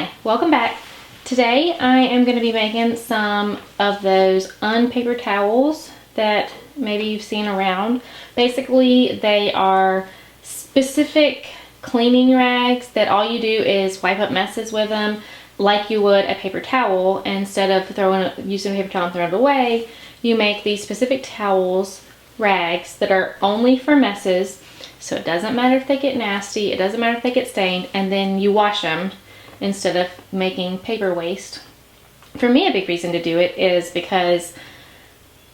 Hi, welcome back. Today I am going to be making some of those unpaper towels that maybe you've seen around. Basically, they are specific cleaning rags that all you do is wipe up messes with them like you would a paper towel. Instead of using a paper towel and throwing it away, you make these specific towels, rags that are only for messes. So it doesn't matter if they get nasty, it doesn't matter if they get stained, and then you wash them instead of making paper waste. For me, a big reason to do it is because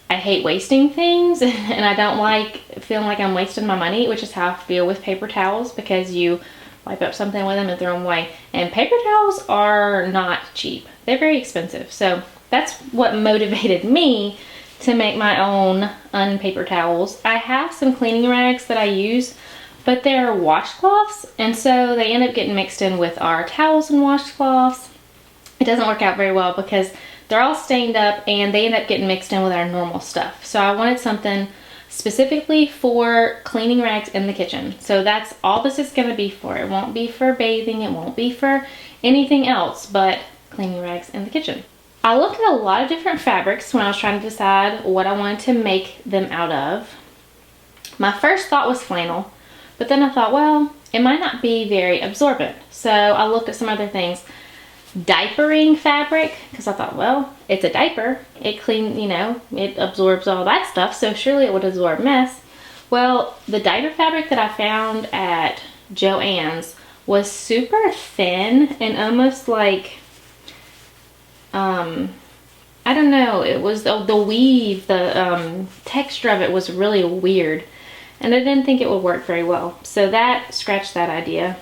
I hate wasting things and I don't like feeling like I'm wasting my money, which is how I feel with paper towels, because you wipe up something with them and throw them away. And paper towels are not cheap. They're very expensive. So that's what motivated me to make my own unpaper towels. I have some cleaning rags that I use, but they're washcloths, and so they end up getting mixed in with our towels and washcloths. It doesn't work out very well because they're all stained up and they end up getting mixed in with our normal stuff. So I wanted something specifically for cleaning rags in the kitchen. So that's all this is going to be for. It won't be for bathing, it won't be for anything else but cleaning rags in the kitchen. I looked at a lot of different fabrics when I was trying to decide what I wanted to make them out of. My first thought was flannel. But then I thought, well, it might not be very absorbent. So I looked at some other things. Diapering fabric, because I thought, well, it's a diaper. It cleans, it absorbs all that stuff, so surely it would absorb mess. Well, the diaper fabric that I found at Joann's was super thin and almost like, I don't know, it was the weave, the texture of it was really weird. And I didn't think it would work very well. So that scratched that idea.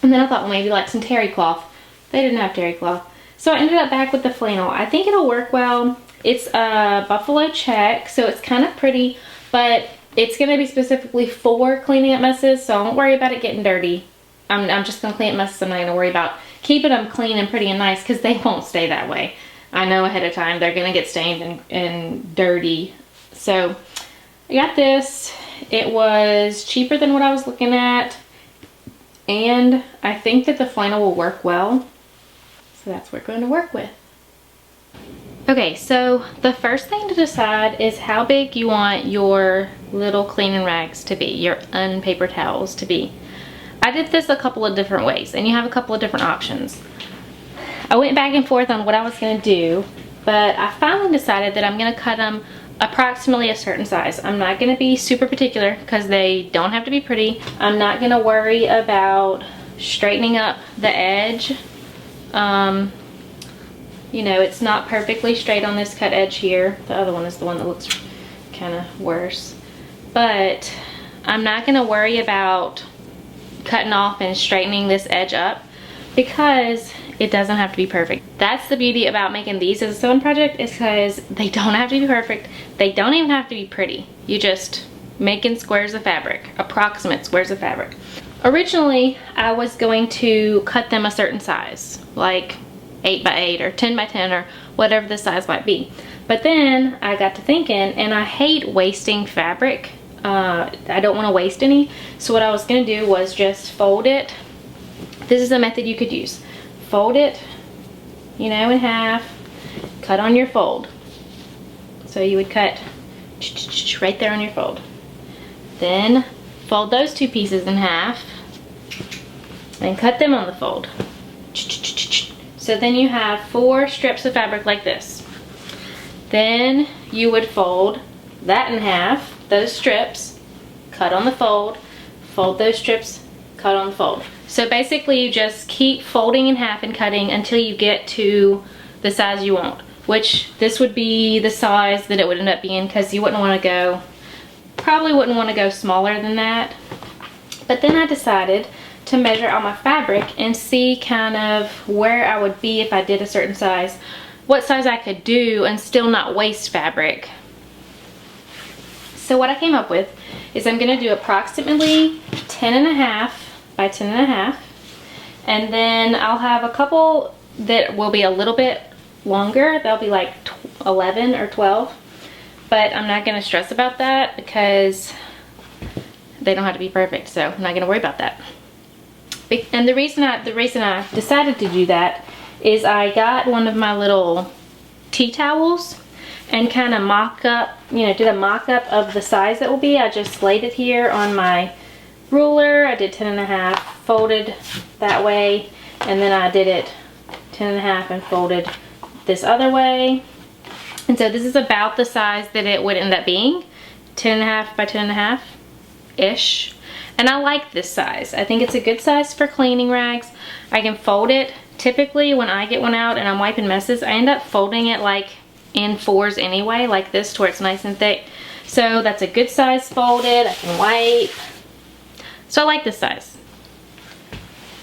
And then I thought, well, maybe like some terry cloth. They didn't have terry cloth. So I ended up back with the flannel. I think it'll work well. It's a buffalo check, so it's kind of pretty, but it's going to be specifically for cleaning up messes, so I won't worry about it getting dirty. I'm just going to clean up messes. I'm not going to worry about keeping them clean and pretty and nice, because they won't stay that way. I know ahead of time they're going to get stained and dirty. So I got this. It was cheaper than what I was looking at, and I think that the flannel will work well. So that's what we're going to work with. Okay, so the first thing to decide is how big you want your little cleaning rags to be, your unpaper towels to be. I did this a couple of different ways, and you have a couple of different options. I went back and forth on what I was going to do, but I finally decided that I'm going to cut them approximately a certain size. I'm not going to be super particular because they don't have to be pretty. I'm not going to worry about straightening up the edge. It's not perfectly straight on this cut edge here. The other one is the one that looks kind of worse. But I'm not going to worry about cutting off and straightening this edge up because it doesn't have to be perfect. That's the beauty about making these as a sewing project, is because they don't have to be perfect. They don't even have to be pretty. You just making squares of fabric, approximate squares of fabric. Originally, I was going to cut them a certain size, like 8 by 8 or 10 by 10 or whatever the size might be. But then I got to thinking, and I hate wasting fabric. I don't want to waste any. So what I was going to do was just fold it. This is a method you could use. Fold it, in half, cut on your fold. So you would cut right there on your fold. Then fold those two pieces in half and cut them on the fold. So then you have 4 strips of fabric like this. Then you would fold that in half, those strips, cut on the fold those strips, cut on the fold. So basically you just keep folding in half and cutting until you get to the size you want, which this would be the size that it would end up being, because you wouldn't want to go, probably wouldn't want to go smaller than that. But then I decided to measure out my fabric and see kind of where I would be if I did a certain size, what size I could do and still not waste fabric. So what I came up with is I'm going to do approximately 10.5 by 10.5, and then I'll have a couple that will be a little bit longer. They'll be like 11 or 12, but I'm not going to stress about that because they don't have to be perfect, so I'm not going to worry about that. And the reason I decided to do that is I got one of my little tea towels and kind of did a mock-up of the size that will be. I just laid it here on my ruler. I did 10.5, folded that way, and then I did it 10.5 and folded this other way. And so this is about the size that it would end up being, 10.5 by 10.5-ish. And I like this size. I think it's a good size for cleaning rags. I can fold it. Typically when I get one out and I'm wiping messes, I end up folding it like in 4s anyway, like this, to where it's nice and thick. So that's a good size folded. I can wipe. So I like this size.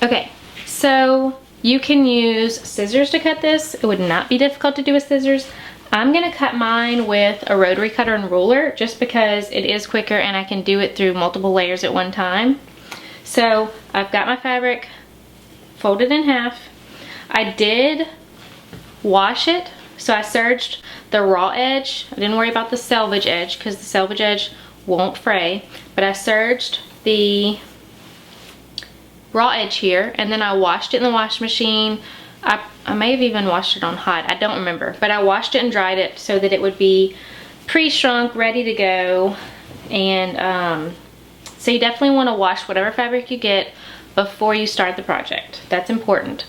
Okay, so you can use scissors to cut this. It would not be difficult to do with scissors. I'm gonna cut mine with a rotary cutter and ruler just because it is quicker and I can do it through multiple layers at one time. So I've got my fabric folded in half. I did wash it, so I serged the raw edge. I didn't worry about the selvage edge because the selvage edge won't fray, but I serged the raw edge here, and then I washed it in the washing machine. I may have even washed it on hot, I don't remember, but I washed it and dried it so that it would be pre-shrunk, ready to go. And so you definitely want to wash whatever fabric you get before you start the project. That's important.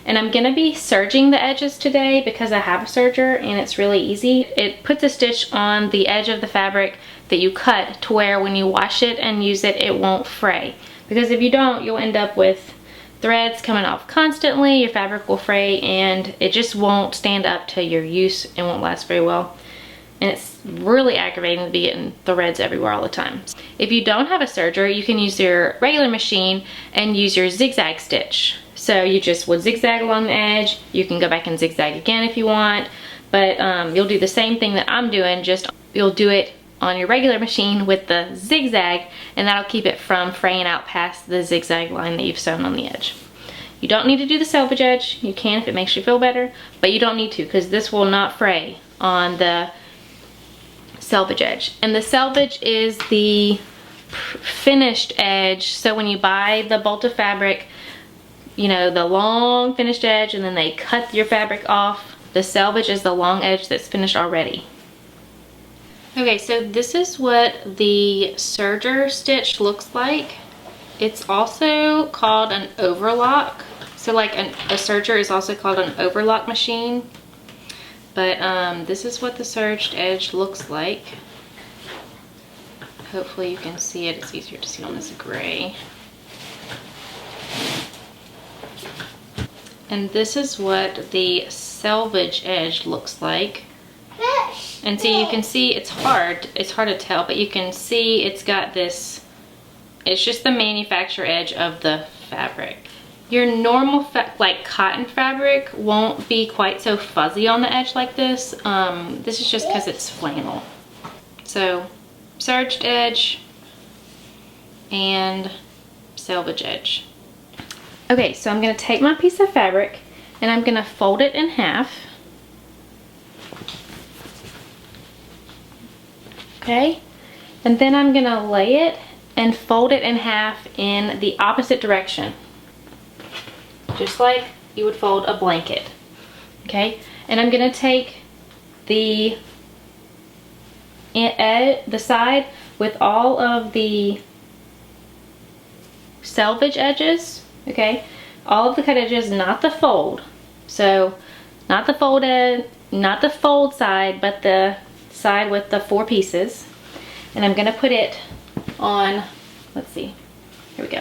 And I'm gonna be serging the edges today because I have a serger and it's really easy. It puts a stitch on the edge of the fabric that you cut to where when you wash it and use it, it won't fray. Because if you don't, you'll end up with threads coming off constantly, your fabric will fray, and it just won't stand up to your use and won't last very well. And it's really aggravating to be getting threads everywhere all the time. If you don't have a serger, you can use your regular machine and use your zigzag stitch. So you just would zigzag along the edge. You can go back and zigzag again if you want, but you'll do the same thing that I'm doing, just you'll do it on your regular machine with the zigzag, and that'll keep it from fraying out past the zigzag line that you've sewn on the edge. You don't need to do the selvage edge. You can if it makes you feel better, but you don't need to because this will not fray on the selvage edge. And the selvage is the finished edge. So when you buy the bolt of fabric, you know, the long finished edge, and then they cut your fabric off, the selvage is the long edge that's finished already. Okay, so this is what the serger stitch looks like. It's also called an overlock. So like a serger is also called an overlock machine. But this is what the serged edge looks like. Hopefully you can see it. It's easier to see on this gray. And this is what the selvage edge looks like. And so you can see it's hard to tell, but you can see it's got this, it's just the manufacturer edge of the fabric. Your normal like cotton fabric won't be quite so fuzzy on the edge like this. This is just because it's flannel. So serged edge and selvage edge. Okay, so I'm gonna take my piece of fabric and I'm gonna fold it in half. Okay, and then I'm gonna lay it and fold it in half in the opposite direction, just like you would fold a blanket. Okay, and I'm gonna take the side with all of the selvage edges, okay, all of the cut edges, not the fold. So not the fold side, but the side with the 4 pieces. And I'm gonna put it on, let's see, here we go.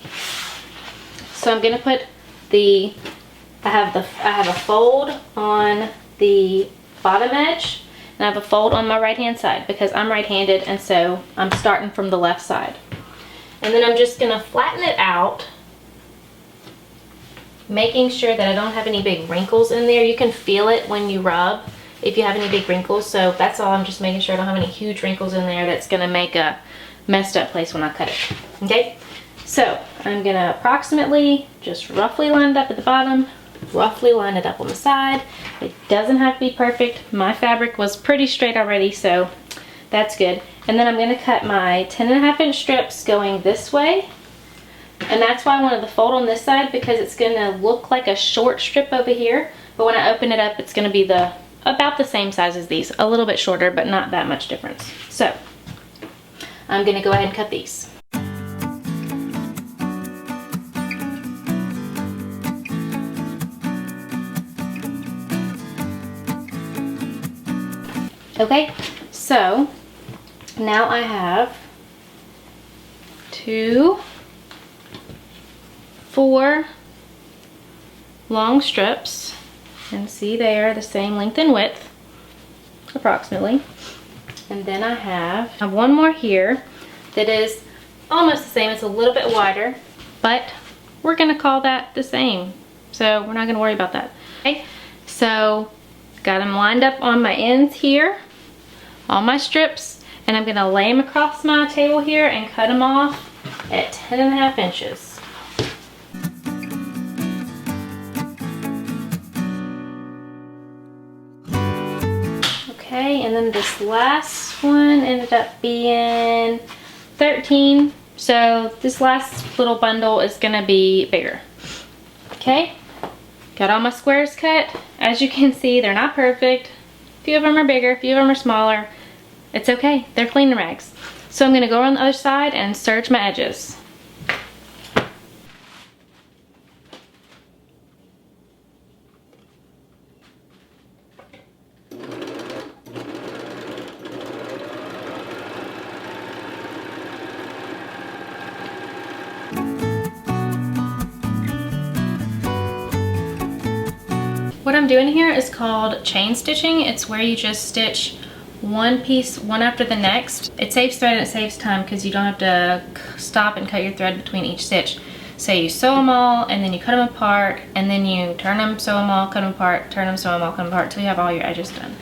So I'm gonna put I have a fold on the bottom edge, and I have a fold on my right hand side because I'm right-handed, and so I'm starting from the left side. And then I'm just gonna flatten it out, making sure that I don't have any big wrinkles in there. You can feel it when you rub if you have any big wrinkles, so that's all. I'm just making sure I don't have any huge wrinkles in there that's gonna make a messed up place when I cut it. Okay, so I'm gonna approximately just roughly line it up at the bottom, roughly line it up on the side. It doesn't have to be perfect. My fabric was pretty straight already, so that's good. And then I'm gonna cut my 10.5 inch strips going this way, And that's why I wanted the fold on this side, because it's gonna look like a short strip over here. But when I open it up, it's gonna be about the same size as these. A little bit shorter, but not that much difference. So I'm gonna go ahead and cut these. Okay, so now I have 2, 4 long strips, and see they are the same length and width approximately. And then I have one more here that is almost the same. It's a little bit wider, but we're gonna call that the same, so we're not gonna worry about that. Okay, so got them lined up on my ends here, all my strips, and I'm gonna lay them across my table here and cut them off at 10.5 inches. Okay, and then this last one ended up being 13. So this last little bundle is gonna be bigger. Okay, got all my squares cut. As you can see, they're not perfect. A few of them are bigger, a few of them are smaller. It's okay, they're cleaning rags. So I'm gonna go on the other side and serge my edges. What I'm doing here is called chain stitching. It's where you just stitch one piece one after the next. It saves thread and it saves time because you don't have to stop and cut your thread between each stitch. So you sew them all and then you cut them apart, and then you turn them, sew them all, cut them apart, turn them, sew them all, cut them apart until you have all your edges done.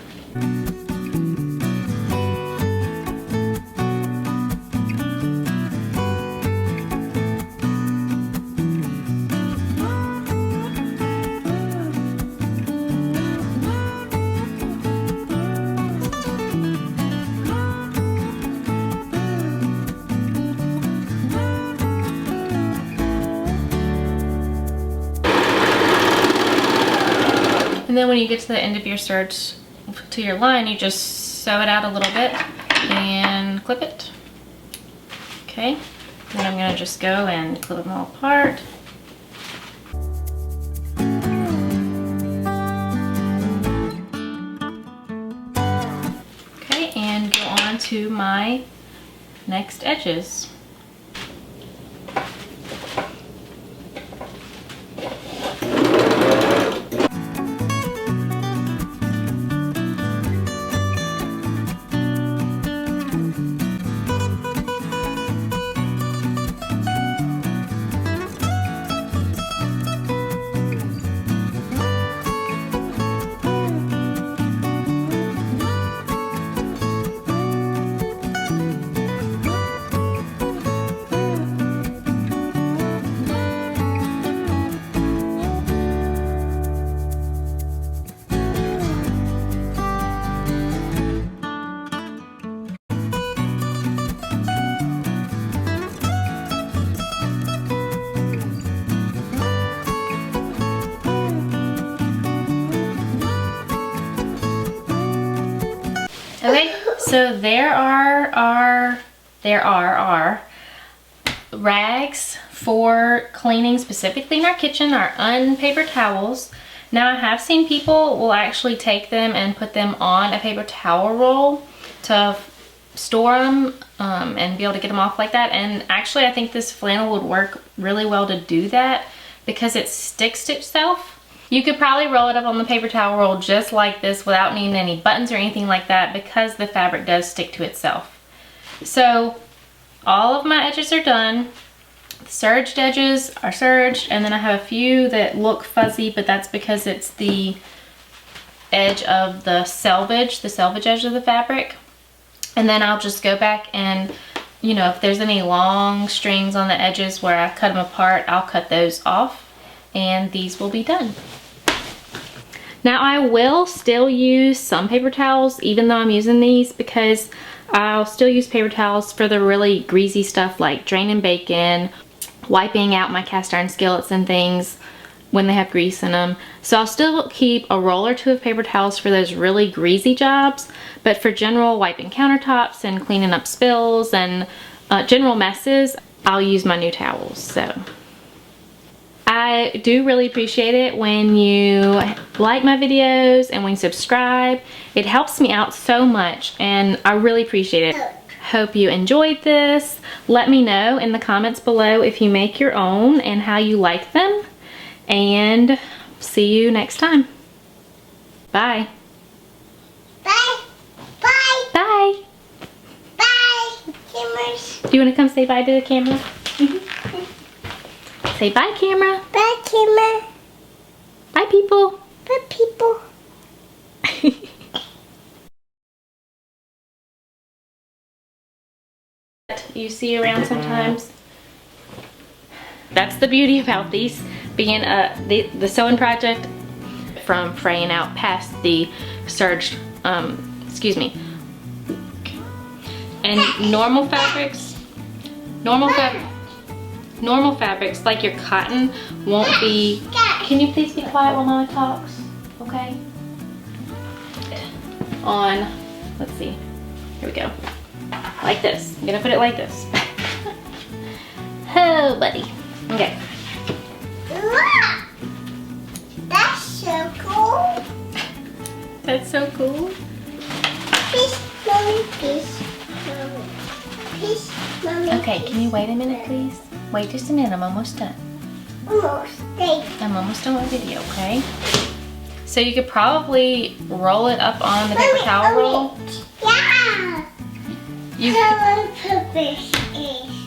And then when you get to the end of your serge to your line, you just sew it out a little bit and clip it. Okay, then I'm gonna just go and clip them all apart. Okay, and go on to my next edges. Okay, so there are our rags for cleaning, specifically in our kitchen, our unpaper towels. Now I have seen people will actually take them and put them on a paper towel roll to store them and be able to get them off like that. And actually I think this flannel would work really well to do that because it sticks to itself. You could probably roll it up on the paper towel roll just like this without needing any buttons or anything like that because the fabric does stick to itself. So all of my edges are done. The serged edges are serged, and then I have a few that look fuzzy, but that's because it's the edge of the selvage edge of the fabric. And then I'll just go back and, you know, if there's any long strings on the edges where I cut them apart, I'll cut those off, and these will be done. Now I will still use some paper towels even though I'm using these, because I'll still use paper towels for the really greasy stuff like draining bacon, wiping out my cast iron skillets and things when they have grease in them. So I'll still keep a roll or two of paper towels for those really greasy jobs, but for general wiping countertops and cleaning up spills and general messes, I'll use my new towels. So I do really appreciate it when you like my videos and when you subscribe. It helps me out so much and I really appreciate it. Hope you enjoyed this. Let me know in the comments below if you make your own and how you like them. And see you next time. Bye. Bye. Bye. Bye. Bye. Cameras. Do you want to come say bye to the camera? Say bye, camera. Bye, camera. Bye, people. Bye, people. You see around sometimes. That's the beauty about these being the sewing project, from fraying out past the serged, excuse me. And normal fabrics like your cotton won't be. Can you please be quiet while Mama talks? Okay. On, let's see. Here we go. Like this. I'm gonna put it like this. Oh, buddy. Okay. Look! That's so cool. That's so cool. Peace, mommy, peace, mommy. Peace, mommy. Okay, can you wait a minute, please? Wait just a minute. I'm almost done. Almost. Stay. I'm almost done with the video, okay? So you could probably roll it up on the paper towel roll. Yeah. You Color purpose is.